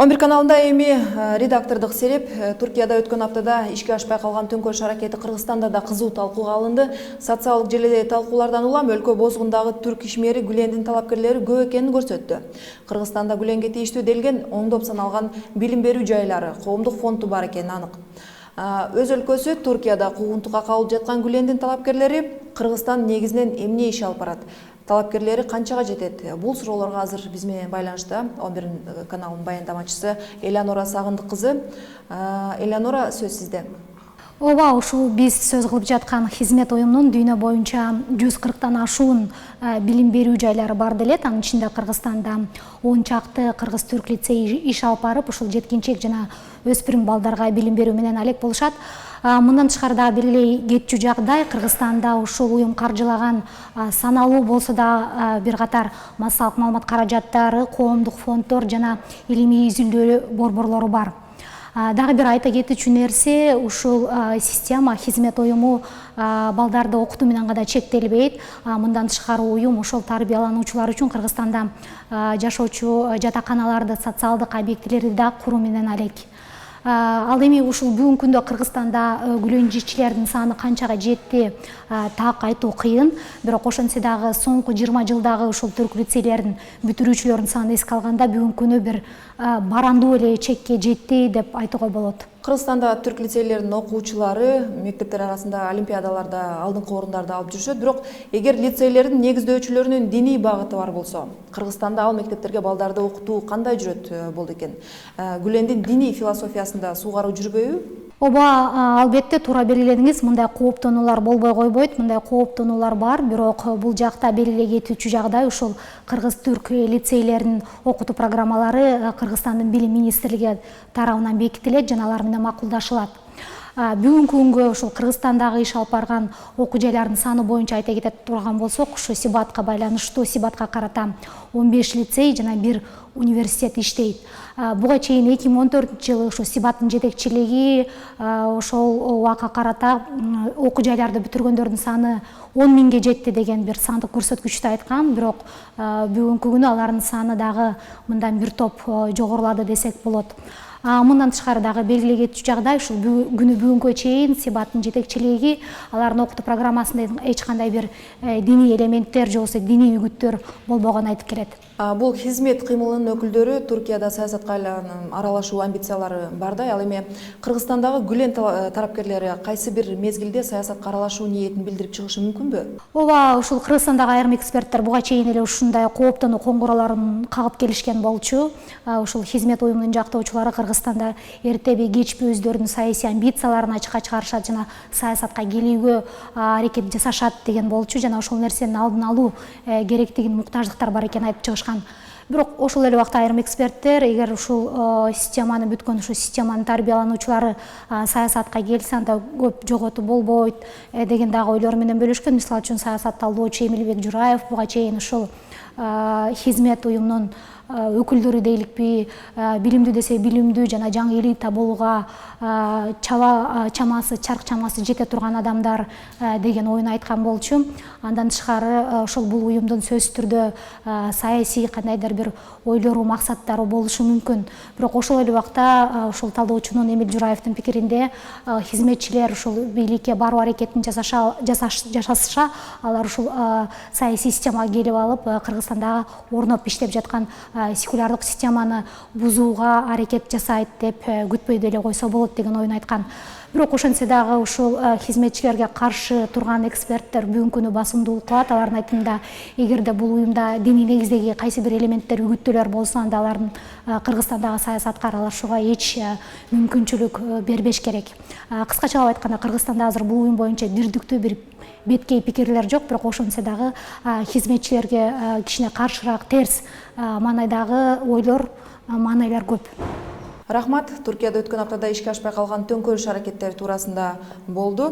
11 каналында эми редактордук сереп Түркияда өткөн аптада ишке ашпай калган төңкөрүш аракети Кыргызстанда да кызуу талкууга алынды. Социалдык желиде талкуулардан улам өлкө бозгундагы түрк ишмери Гүлендин талапкерлери көп экенин көрсөттү. Кыргызстанда Гүленге тийиштүү делген оңдоп саналган билим берүү жайлары, коомдук фонду бар экени анык. Өз өлкөсү Түркияда куугунтукка кабылып жаткан Гүлендин талапкерлери Кыргызстан негизинен эмне иш алып барат? Талапкерлери канчага жетет? Бул суроолорго азыр биз менен байланышта 11 каналынын баяндамачысы Элеонора Сагындык кызы. Элеонора, сөз сизде. Ооба, ушул биз сөз кылып жаткан хизмет уюмунун дүйнө боюнча 140тан ашуун билим берүү жайлары бар делет. Анын ичинде Кыргызстанда 10 чакты кыргыз-түрк лицеи иш алып барып, ушул жеткинчек жана өспүрүм балдарга билим берүү менен алек болушат. Мындан тышкары дагы белгилей кетчү жагдай, Кыргызстанда ушул уюм каржылаган саналуу болсо да бир катар массалык маалымат каражаттары, коомдук фонддор жана илимий изилдөө борборлору бар. Дагы бир айта кетүүчү нерсе, ушул система, хизмет уюму балдарды окутуу менен гана чектелбейт. Мындан тышкары уюм ошол тарбиялануучулар үчүн Кыргызстанда жашоочу жатаканаларды, социалдык объектилерди да куруу менен алек. Ал эми ушул бүгүнкү күндө Кыргызстанда гүлөнчүчүлөрдүн саны канчага жетти так айтуу кыйын. Бирок ошентсе дагы соңку 20 жылдагы ушул түрк лицейлердин бүтүрүүчүлөрүнүн санын эске алганда бүгүнкү күнү бир барандуу эле чекке жетти деп айтууга болот. Кыргызстанда түрк лицейлеринин окуучулары мектептер арасында олимпиадаларда алдыңкы орундарды алып жүрүшөт. Бирок эгер лицейлердин негиздөөчүлөрүнүн диний багыты бар болсо, Кыргызстанда ал мектептерге балдарды окутуу кандай жүрөт болду экен? Гүлендин диний философиясында суугаруу жүрбөйбү? Ооба, албетте туура белгиледиңиз. Мындай кооптонуулар болбой койбойт. Мындай кооптонуулар бар, бирок бул жакта белгилей кетүүчү жагдай ушул кыргыз-түрк лицейлеринин окутуу программалары Кыргызстандын билим министрлиги тарабынан бекитилет жана алар менен макулдашылат. Бүгүнкү күнгө ушул Кыргызстандагы иш алып барган окуу жайлардын саны боюнча айта кете турган болсок, ушу сибатка байланыштуу, сибатка карата 15 лицей жана 1 университет иштейт. Буга чейин 2014-жылы ушу сибаттын жетекчилиги ошол убакка карата окуу жайларды бүтүргөндөрдүн саны 10 миңге жетти деген бир сандык көрсөткүчтү айткан. Бирок бүгүнкү күнү алардын саны дагы мындан бир топ жогорулады десек болот. Мындан тышкары дагы белгилей кетүүчү жагдай, ушул бүгүнгүгө чейин сибаттын жетекчилиги алардын окутуу программасында эч кандай бир диний элементтер же болбосо диний үгүттөр болбогонун айтып келет. Бул хизмет кыймылынын өкүлдөрү Түркияда саясатка аралашуу амбициялары бардай. Ал эми Кыргызстандагы Гүлен тарапкерлери кайсы бир мезгилде саясатка аралашуу ниетин билдирип чыгышы мүмкүнбү? Ооба, ушул Кыргызстандагы айрым эксперттер буга чейин эле ушундай кооптонуу коңгуроолорун кагып келишкен болчу. Ушул хизмет уюмунун жактоочулары Кыргызстанда эртеби кечпи өздөрүнүн саясий амбицияларын ачыкка чыгарышат жана саясатка келүүгө аракет жасашат деген болчу. Жана ошол нерсенин алдын алуу керектигин, муктаждыктар бар экенин айтып чыгышкан. Бирок ошол эле убакта айрым эксперттер эгер ушул системаны бүткөн, ушул системанын тарбиялануучулары саясатка келсе, анда көп жоготуу болбойт деген дагы ойлор менен бөлүшкөн. Мисалы үчүн саясат талдоочу Эмилбек Жураев буга чейин ушул хизмет уюмунун өкүлдөрү дейликпи, билимдүү десе билимдүү жана жаңы элита болууга чамасы, чарк чамасы жете турган адамдар деген оюн айткан болчу. Андан тышкары ошол бул уюмдун сөзсүз түрдө саясий кандайдыр бир ойлору, максаттары болушу мүмкүн. Бирок ошол эле убакта ушул талдоочунун Эмил Жураевдин пикиринде хизметчилер ушул бийликке баруу аракетин жасашса, алар ушул саясий системага келип алып, Кыргызстандагы орноп иштеп жаткан секулярдык системаны бузууга аракет жасайт деп күтпөйдө эле койсо болот деген оюн айткан. Бирок ошентсе дагы ушул хизметчилерге каршы турган эксперттер бүгүнкү күнү басымдуулук кылат. Алардын айтымында, эгерде бул уюмда диний негиздеги кайсы бир элементтер, үгүттөлөр болсо, анда алардын Кыргызстандагы саясатка аралашууга эч мүмкүнчүлүк бербеш керек. Кыскачалап айтканда, Кыргызстанда азыр бул уюм боюнча бирдиктүү бир беткей пикирлер жок, бирок ошентсе дагы хизметчилерге кичине каршыраак, терс маанайдагы ойлор, маанайлар көп. Рахмат. Түркияда өткөн аптада ишке ашпай калган төңкөрүш аракеттери туурасында болду.